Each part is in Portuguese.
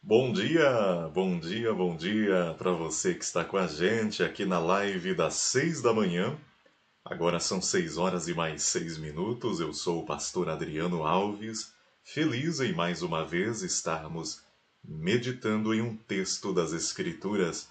Bom dia, bom dia para você que está com a gente aqui na live das 6 da manhã. Agora são 6 horas e mais 6 minutos. Eu sou o pastor Adriano Alves, feliz em mais uma vez estarmos meditando em um texto das Escrituras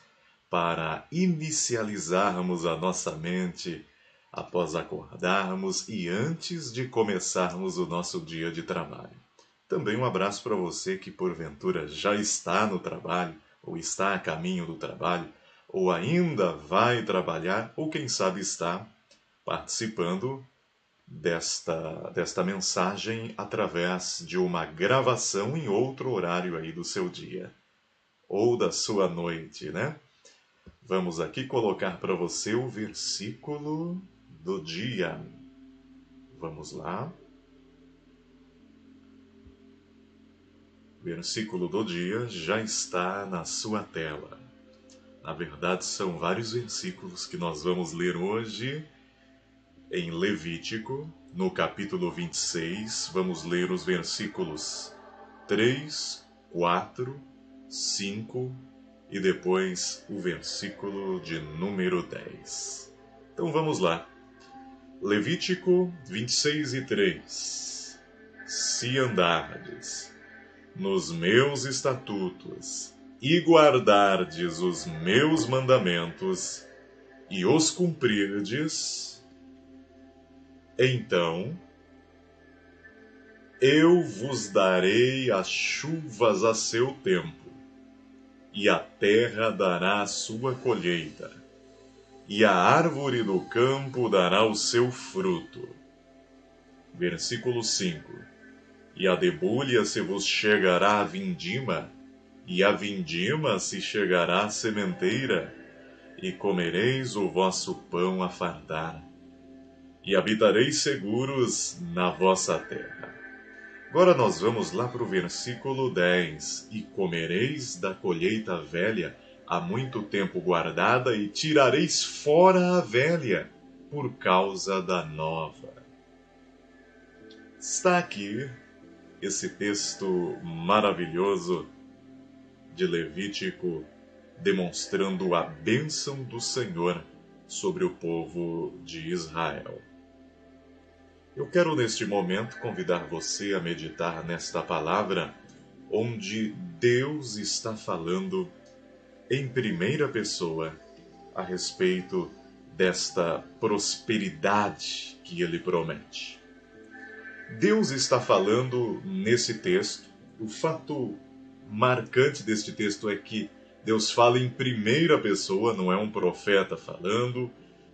para inicializarmos a nossa mente após acordarmos e antes de começarmos o nosso dia de trabalho. Também um abraço para você que porventura já está no trabalho, ou está a caminho do trabalho, ou ainda vai trabalhar, ou quem sabe está participando desta mensagem através de uma gravação em outro horário aí do seu dia, ou da sua noite, né? Vamos aqui colocar para você o versículo do dia. Vamos lá. Versículo do dia já está na sua tela. Na verdade, são vários versículos que nós vamos ler hoje em Levítico, no capítulo 26. Vamos ler os versículos 3, 4, 5 e depois o versículo de número 10. Então vamos lá. Levítico 26 e 3. Se andardes nos meus estatutos, e guardardes os meus mandamentos, e os cumprirdes, então eu vos darei as chuvas a seu tempo, e a terra dará a sua colheita, e a árvore do campo dará o seu fruto. Versículo 5. E a debulha se vos chegará a vindima, e a vindima se chegará à sementeira, e comereis o vosso pão a fartar, e habitareis seguros na vossa terra. Agora nós vamos lá para o versículo 10. E comereis da colheita velha, há muito tempo guardada, e tirareis fora a velha, por causa da nova. Está aqui esse texto maravilhoso de Levítico, demonstrando a bênção do Senhor sobre o povo de Israel. Eu quero neste momento convidar você a meditar nesta palavra, onde Deus está falando em primeira pessoa a respeito desta prosperidade que Ele promete. Deus está falando nesse texto. O fato marcante deste texto é que Deus fala em primeira pessoa, não é um profeta falando,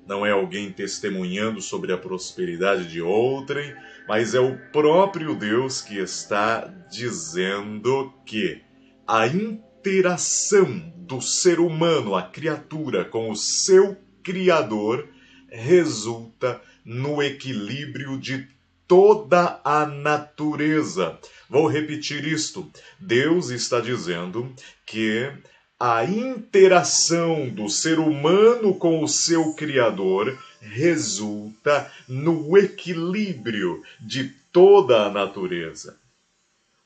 não é alguém testemunhando sobre a prosperidade de outrem, mas é o próprio Deus que está dizendo que a interação do ser humano, a criatura, com o seu Criador, resulta no equilíbrio de toda a natureza. Vou repetir isto. Deus está dizendo que a interação do ser humano com o seu Criador resulta no equilíbrio de toda a natureza.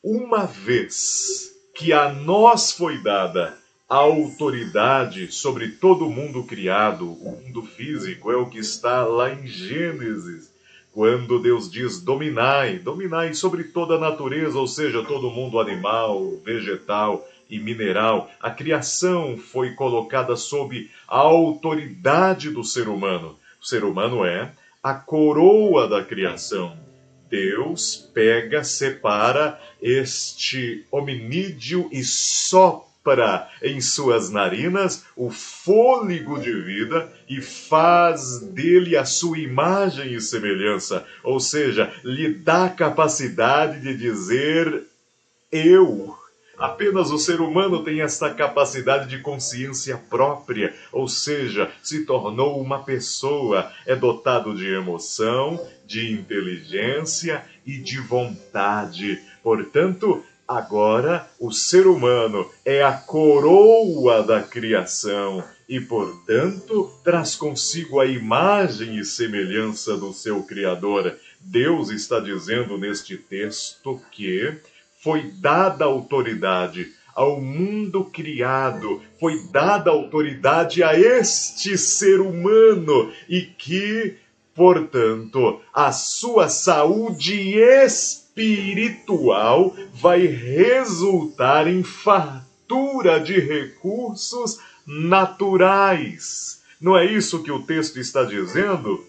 Uma vez que a nós foi dada a autoridade sobre todo o mundo criado, o mundo físico, é o que está lá em Gênesis, quando Deus diz dominai sobre toda a natureza, ou seja, todo o mundo animal, vegetal e mineral. A criação foi colocada sob a autoridade do ser humano. O ser humano é a coroa da criação. Deus pega, separa este hominídeo e sopra em suas narinas o fôlego de vida e faz dele a sua imagem e semelhança, ou seja, lhe dá a capacidade de dizer eu. Apenas o ser humano tem esta capacidade de consciência própria, ou seja, se tornou uma pessoa, é dotado de emoção, de inteligência e de vontade. Portanto, agora o ser humano é a coroa da criação e, portanto, traz consigo a imagem e semelhança do seu Criador. Deus está dizendo neste texto que foi dada autoridade ao mundo criado, foi dada autoridade a este ser humano e que, portanto, a sua saúde espiritual vai resultar em fartura de recursos naturais. Não é isso que o texto está dizendo?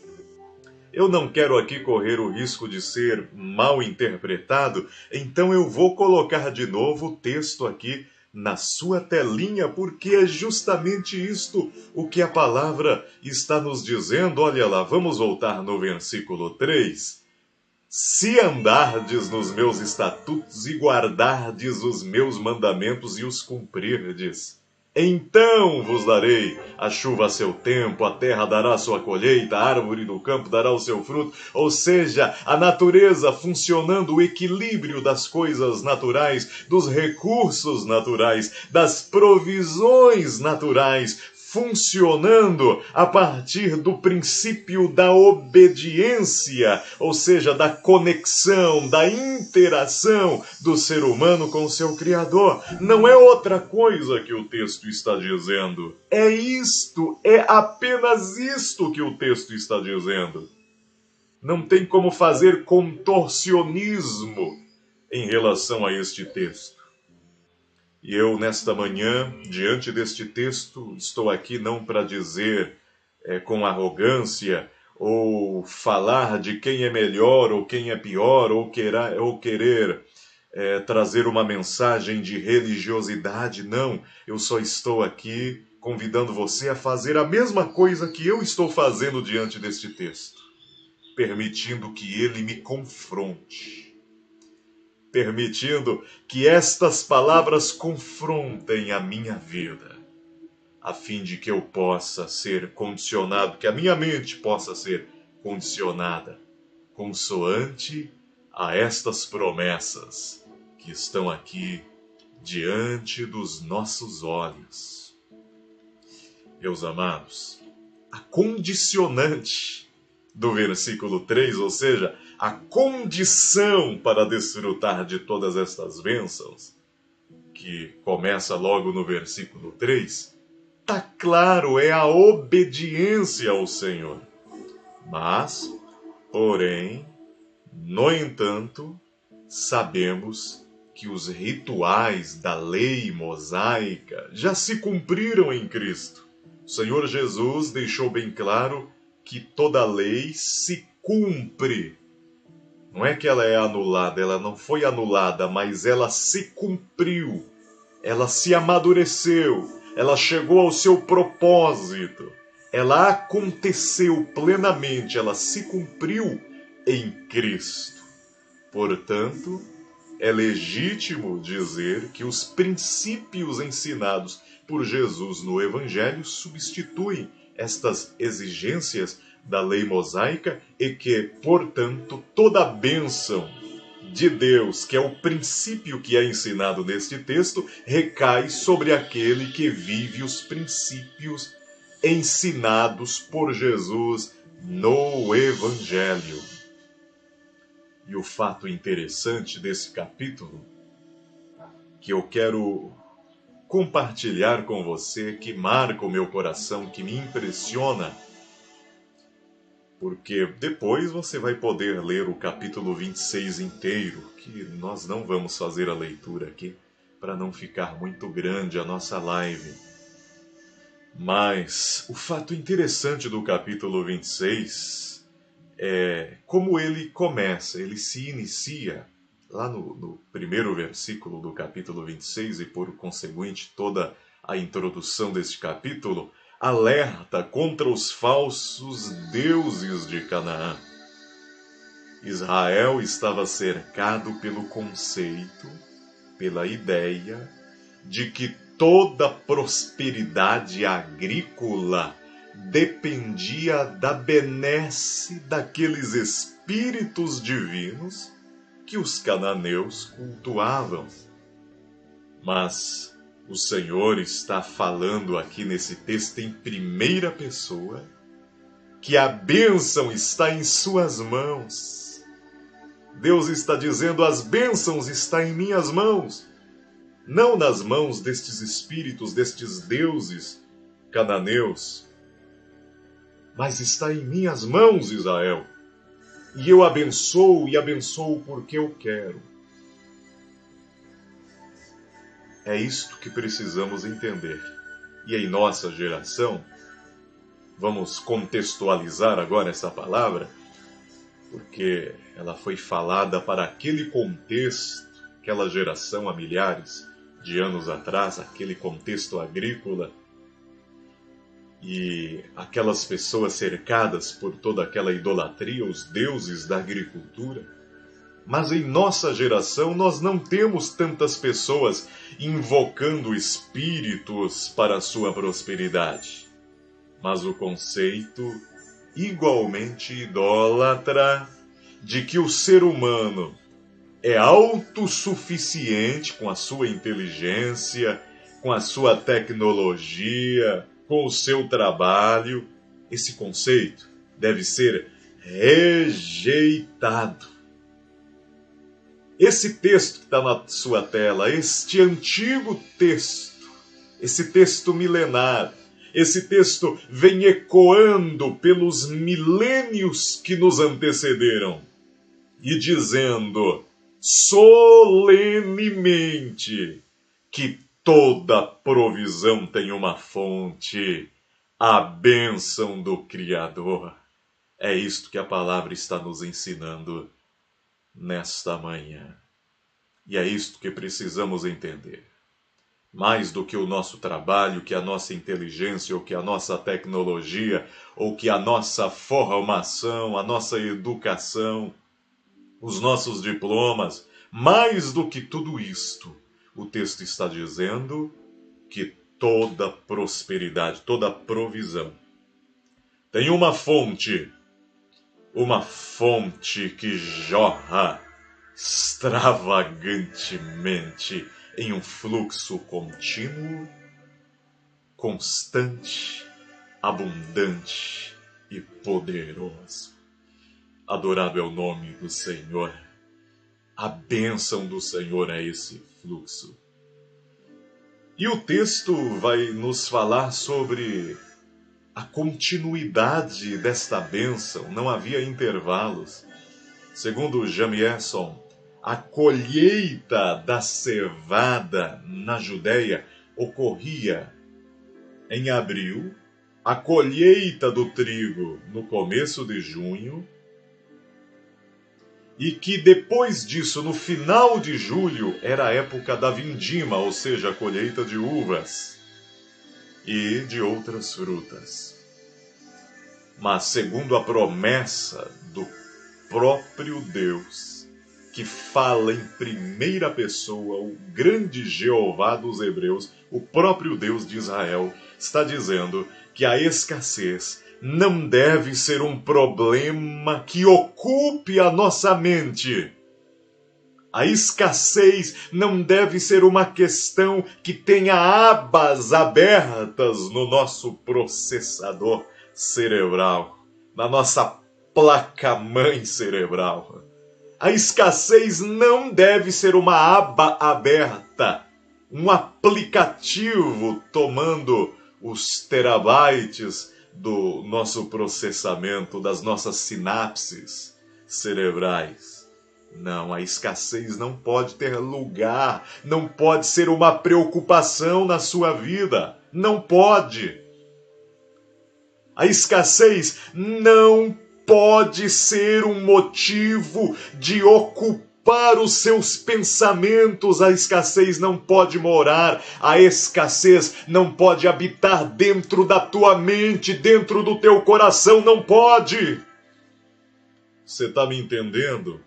Eu não quero aqui correr o risco de ser mal interpretado, então eu vou colocar de novo o texto aqui na sua telinha, porque é justamente isto o que a palavra está nos dizendo. Olha lá, vamos voltar no versículo 3. Se andardes nos meus estatutos e guardardes os meus mandamentos e os cumprirdes, então vos darei a chuva a seu tempo, a terra dará a sua colheita, a árvore do campo dará o seu fruto. Ou seja, a natureza funcionando, o equilíbrio das coisas naturais, dos recursos naturais, das provisões naturais, funcionando a partir do princípio da obediência, ou seja, da conexão, da interação do ser humano com o seu Criador. Não é outra coisa que o texto está dizendo. É isto, é apenas isto que o texto está dizendo. Não tem como fazer contorcionismo em relação a este texto. E eu, nesta manhã, diante deste texto, estou aqui não para dizer com arrogância ou falar de quem é melhor ou quem é pior ou querer trazer uma mensagem de religiosidade. Não, eu só estou aqui convidando você a fazer a mesma coisa que eu estou fazendo diante deste texto, permitindo que ele me confronte. Permitindo que estas palavras confrontem a minha vida, a fim de que eu possa ser condicionado, que a minha mente possa ser condicionada, consoante a estas promessas que estão aqui diante dos nossos olhos. Meus amados, a condicionante do versículo 3, ou seja, a condição para desfrutar de todas estas bênçãos, que começa logo no versículo 3, está claro, é a obediência ao Senhor. Mas, porém, no entanto, sabemos que os rituais da lei mosaica já se cumpriram em Cristo. O Senhor Jesus deixou bem claro que toda lei se cumpre. Não é que ela é anulada, ela não foi anulada, mas ela se cumpriu, ela se amadureceu, ela chegou ao seu propósito, ela aconteceu plenamente, ela se cumpriu em Cristo. Portanto, é legítimo dizer que os princípios ensinados por Jesus no Evangelho substituem estas exigências da lei mosaica e que, portanto, toda a bênção de Deus, que é o princípio que é ensinado neste texto, recai sobre aquele que vive os princípios ensinados por Jesus no Evangelho. E o fato interessante desse capítulo, que eu quero compartilhar com você, que marca o meu coração, que me impressiona, porque depois você vai poder ler o capítulo 26 inteiro, que nós não vamos fazer a leitura aqui, para não ficar muito grande a nossa live. Mas o fato interessante do capítulo 26 é como ele começa, ele se inicia lá no primeiro versículo do capítulo 26 e por conseguinte toda a introdução deste capítulo, alerta contra os falsos deuses de Canaã. Israel estava cercado pelo conceito, pela ideia de que toda prosperidade agrícola dependia da benesse daqueles espíritos divinos que os cananeus cultuavam. Mas o Senhor está falando aqui nesse texto em primeira pessoa que a bênção está em suas mãos. Deus está dizendo: as bênçãos estão em minhas mãos. não nas mãos destes espíritos, destes deuses cananeus, mas está em minhas mãos, Israel. E eu abençoo, e abençoo porque eu quero. É isto que precisamos entender. E em nossa geração, vamos contextualizar agora essa palavra, porque ela foi falada para aquele contexto, aquela geração há milhares de anos atrás, aquele contexto agrícola, e aquelas pessoas cercadas por toda aquela idolatria, os deuses da agricultura. Mas em nossa geração nós não temos tantas pessoas invocando espíritos para a sua prosperidade. Mas o conceito igualmente idólatra de que o ser humano é autossuficiente com a sua inteligência, com a sua tecnologia, com o seu trabalho, esse conceito deve ser rejeitado. Esse texto que está na sua tela, este antigo texto, esse texto milenar, esse texto vem ecoando pelos milênios que nos antecederam e dizendo solenemente que toda provisão tem uma fonte, a bênção do Criador. É isto que a palavra está nos ensinando nesta manhã. E é isto que precisamos entender. Mais do que o nosso trabalho, que a nossa inteligência, ou que a nossa tecnologia, ou que a nossa formação, a nossa educação, os nossos diplomas, mais do que tudo isto, o texto está dizendo que toda prosperidade, toda provisão tem uma fonte que jorra extravagantemente em um fluxo contínuo, constante, abundante e poderoso. Adorado é o nome do Senhor. A bênção do Senhor é esse fluxo. E o texto vai nos falar sobre a continuidade desta bênção. Não havia intervalos. Segundo Jamieson, a colheita da cevada na Judéia ocorria em abril, a colheita do trigo no começo de junho, e que depois disso, no final de julho, era a época da vindima, ou seja, a colheita de uvas e de outras frutas. Mas segundo a promessa do próprio Deus, que fala em primeira pessoa, o grande Jeová dos Hebreus, o próprio Deus de Israel, está dizendo que a escassez não deve ser um problema que ocupe a nossa mente. A escassez não deve ser uma questão que tenha abas abertas no nosso processador cerebral, na nossa placa-mãe cerebral. A escassez não deve ser uma aba aberta, um aplicativo tomando os terabytes do nosso processamento, das nossas sinapses cerebrais. Não, a escassez não pode ter lugar, não pode ser uma preocupação na sua vida, não pode. A escassez não pode ser um motivo de ocupar os seus pensamentos. A escassez não pode morar, a escassez não pode habitar dentro da tua mente, dentro do teu coração, não pode. Você está me entendendo?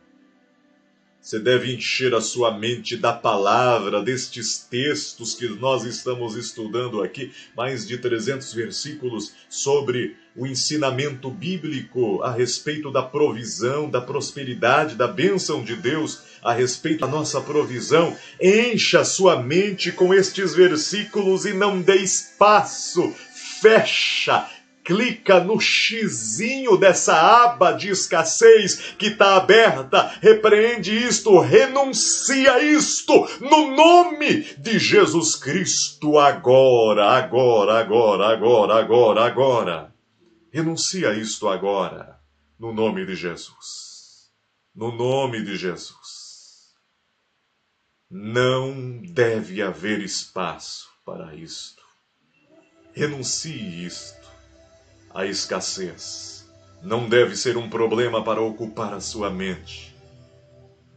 Você deve encher a sua mente da palavra, destes textos que nós estamos estudando aqui, mais de 300 versículos sobre o ensinamento bíblico a respeito da provisão, da prosperidade, da bênção de Deus, a respeito da nossa provisão. Encha a sua mente com estes versículos e não dê espaço, fecha, clica no xizinho dessa aba de escassez que está aberta, repreende isto, renuncia isto, no nome de Jesus Cristo, agora. Renuncia isto agora, no nome de Jesus. No nome de Jesus. Não deve haver espaço para isto. Renuncie isto. A escassez não deve ser um problema para ocupar a sua mente.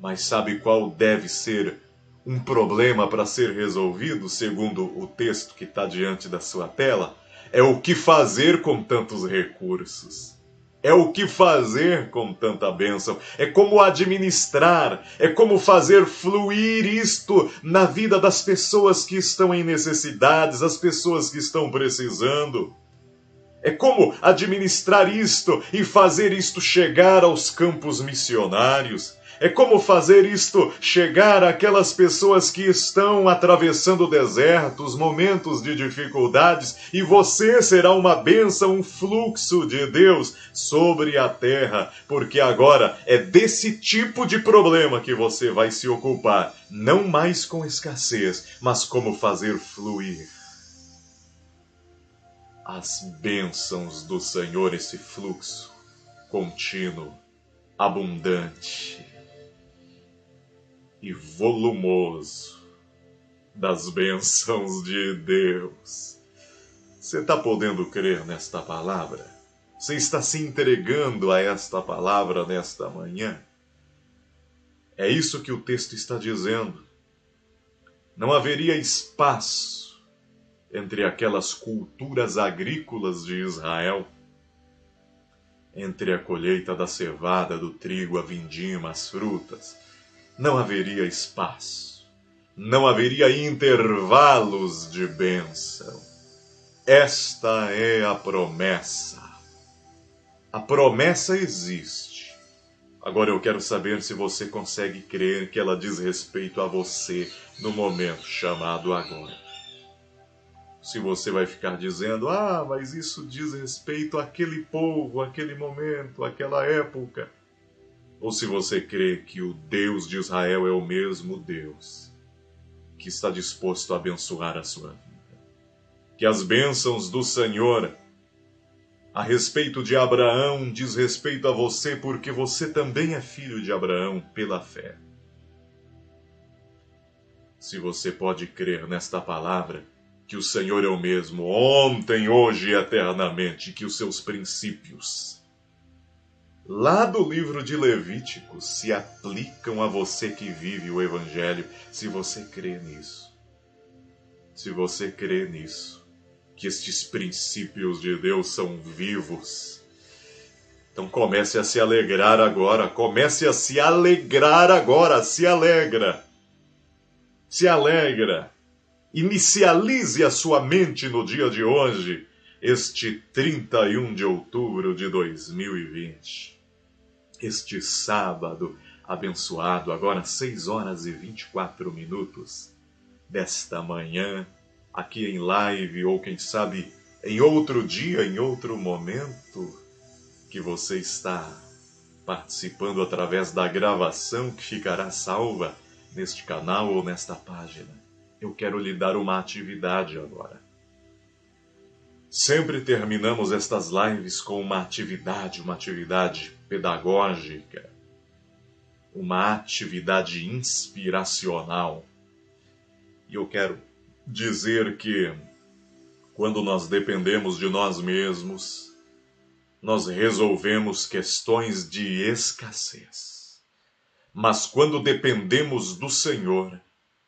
Mas sabe qual deve ser um problema para ser resolvido, segundo o texto que está diante da sua tela? É o que fazer com tantos recursos. É o que fazer com tanta bênção. É como administrar. É como fazer fluir isto na vida das pessoas que estão em necessidades, as pessoas que estão precisando. É como administrar isto e fazer isto chegar aos campos missionários. É como fazer isto chegar àquelas pessoas que estão atravessando desertos, momentos de dificuldades, e você será uma bênção, um fluxo de Deus sobre a terra, porque agora é desse tipo de problema que você vai se ocupar, não mais com escassez, mas como fazer fluir as bênçãos do Senhor, esse fluxo contínuo, abundante e volumoso das bênçãos de Deus. Você está podendo crer nesta palavra? Você está se entregando a esta palavra nesta manhã? É isso que o texto está dizendo. Não haveria espaço entre aquelas culturas agrícolas de Israel, entre a colheita da cevada, do trigo, a vindima, as frutas. Não haveria espaço, não haveria intervalos de bênção. Esta é a promessa. A promessa existe. Agora eu quero saber se você consegue crer que ela diz respeito a você no momento chamado agora. Se você vai ficar dizendo, mas isso diz respeito àquele povo, àquele momento, àquela época. Ou se você crê que o Deus de Israel é o mesmo Deus que está disposto a abençoar a sua vida. Que as bênçãos do Senhor a respeito de Abraão diz respeito a você, porque você também é filho de Abraão pela fé. Se você pode crer nesta palavra, que o Senhor é o mesmo, ontem, hoje e eternamente, que os seus princípios, lá do livro de Levítico, se aplicam a você que vive o Evangelho, se você crê nisso. Se você crê nisso, que estes princípios de Deus são vivos, então comece a se alegrar agora, comece a se alegrar agora, se alegra. Se alegra. Inicialize a sua mente no dia de hoje, este 31 de outubro de 2020. Este sábado abençoado, agora 6 horas e 24 minutos desta manhã, aqui em live, ou quem sabe em outro dia, em outro momento, que você está participando através da gravação que ficará salva neste canal ou nesta página. Eu quero lhe dar uma atividade agora. Sempre terminamos estas lives com uma atividade pedagógica, uma atividade inspiracional. E eu quero dizer que quando nós dependemos de nós mesmos, nós resolvemos questões de escassez. Mas quando dependemos do Senhor,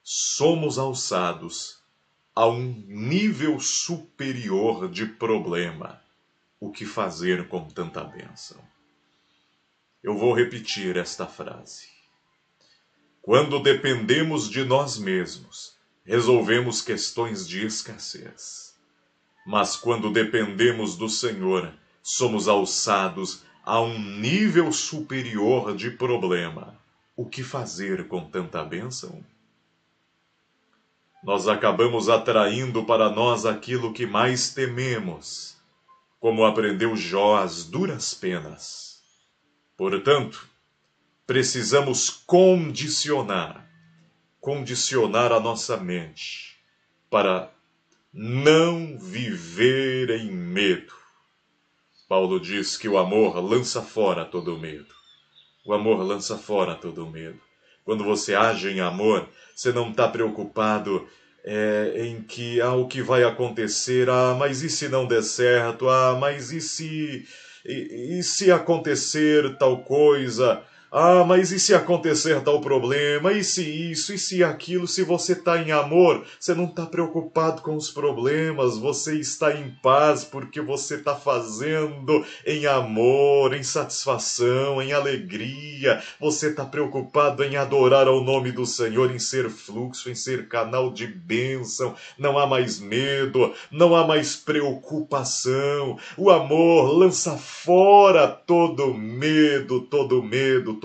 somos alçados a um nível superior de problema. O que fazer com tanta bênção? Eu vou repetir esta frase. Quando dependemos de nós mesmos, resolvemos questões de escassez. Mas quando dependemos do Senhor, somos alçados a um nível superior de problema. O que fazer com tanta bênção? Nós acabamos atraindo para nós aquilo que mais tememos. como aprendeu Jó às duras penas. Portanto, precisamos condicionar a nossa mente para não viver em medo. Paulo diz que o amor lança fora todo medo. O amor lança fora todo medo. Quando você age em amor, você não está preocupado em que o que vai acontecer, mas e se não der certo, mas e se acontecer tal coisa, mas e se acontecer tal problema, e se isso, e se aquilo. Se você está em amor, você não está preocupado com os problemas, você está em paz porque você está fazendo em amor, em satisfação, em alegria. Você está preocupado em adorar ao nome do Senhor, em ser fluxo, em ser canal de bênção. Não há mais medo, não há mais preocupação. O amor lança fora todo medo, todo medo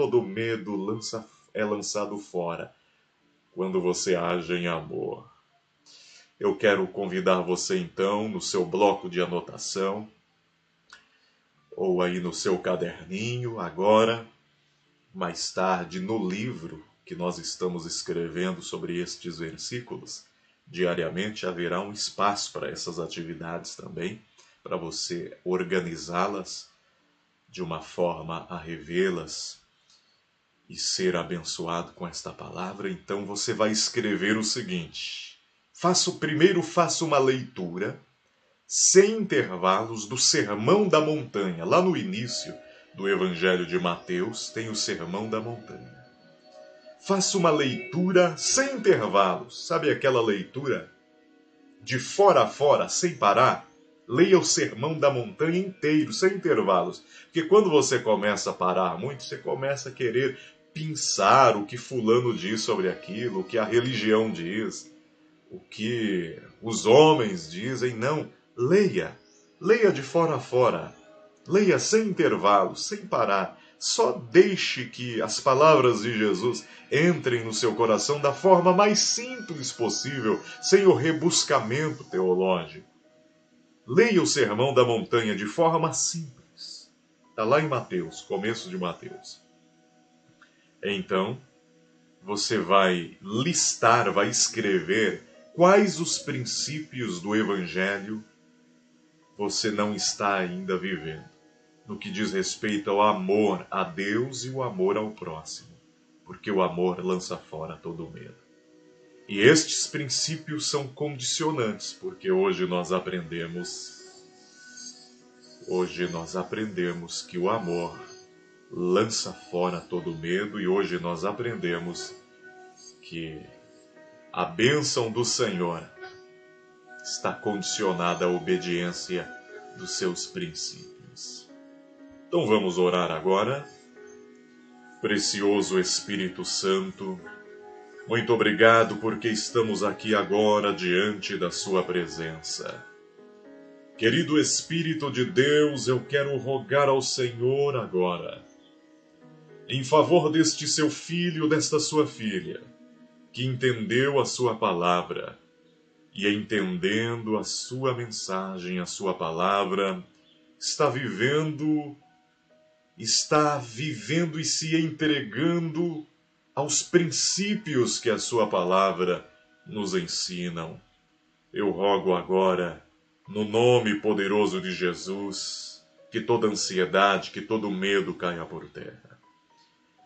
é lançado fora quando você age em amor. Eu quero convidar você então no seu bloco de anotação ou aí no seu caderninho agora, mais tarde no livro que nós estamos escrevendo sobre estes versículos. Diariamente haverá um espaço para essas atividades também, para você organizá-las de uma forma a revê-las e ser abençoado com esta palavra. Então você vai escrever o seguinte: primeiro faça uma leitura sem intervalos do Sermão da Montanha. Lá no início do Evangelho de Mateus tem o Sermão da Montanha. Faça uma leitura sem intervalos. Sabe aquela leitura de fora a fora, sem parar? Leia o Sermão da Montanha inteiro, sem intervalos. Porque quando você começa a parar muito, você começa a querer pensar o que fulano diz sobre aquilo, o que a religião diz, o que os homens dizem. Não, leia de fora a fora. Leia sem intervalos, sem parar. Só deixe que as palavras de Jesus entrem no seu coração da forma mais simples possível, sem o rebuscamento teológico. Leia o Sermão da Montanha de forma simples. Está lá em Mateus, começo de Mateus. Então, você vai listar, vai escrever quais os princípios do Evangelho você não está ainda vivendo, no que diz respeito ao amor a Deus e o amor ao próximo, porque o amor lança fora todo medo. E estes princípios são condicionantes, porque hoje nós aprendemos que o amor lança fora todo medo, e hoje nós aprendemos que a bênção do Senhor está condicionada à obediência dos seus princípios. Então vamos orar agora. Precioso Espírito Santo, muito obrigado porque estamos aqui agora diante da sua presença. Querido Espírito de Deus, eu quero rogar ao Senhor agora, em favor deste seu filho, desta sua filha, que entendeu a sua palavra, e entendendo a sua mensagem, a sua palavra, está vivendo e se entregando aos princípios que a sua palavra nos ensinam. Eu rogo agora, no nome poderoso de Jesus, que toda ansiedade, que todo medo caia por terra.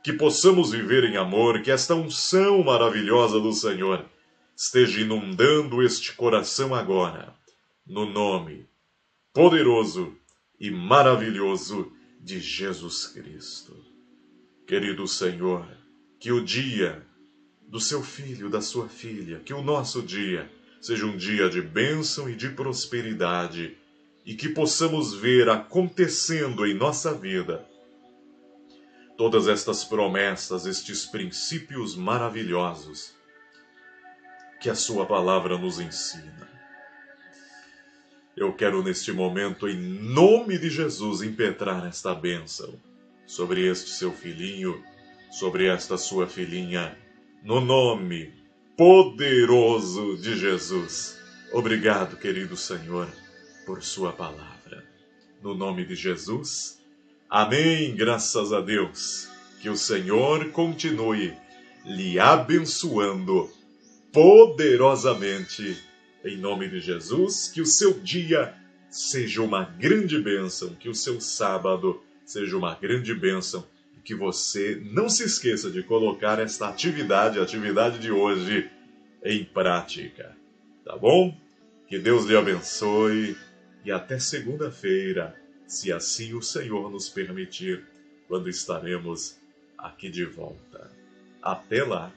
Que possamos viver em amor, que esta unção maravilhosa do Senhor esteja inundando este coração agora, no nome poderoso e maravilhoso de Jesus Cristo. Querido Senhor, que o dia do seu filho, da sua filha, que o nosso dia seja um dia de bênção e de prosperidade, e que possamos ver acontecendo em nossa vida todas estas promessas, estes princípios maravilhosos que a sua palavra nos ensina. Eu quero neste momento, em nome de Jesus, impetrar esta bênção sobre este seu filhinho, sobre esta sua filhinha, no nome poderoso de Jesus. Obrigado, querido Senhor, por sua palavra. no nome de Jesus. Amém, graças a Deus. Que o Senhor continue lhe abençoando poderosamente, em nome de Jesus. Que o seu dia seja uma grande bênção, que o seu sábado seja uma grande bênção, e que você não se esqueça de colocar esta atividade, a atividade de hoje, em prática. Tá bom? Que Deus lhe abençoe e até segunda-feira, se assim o Senhor nos permitir, quando estaremos aqui de volta. Até lá!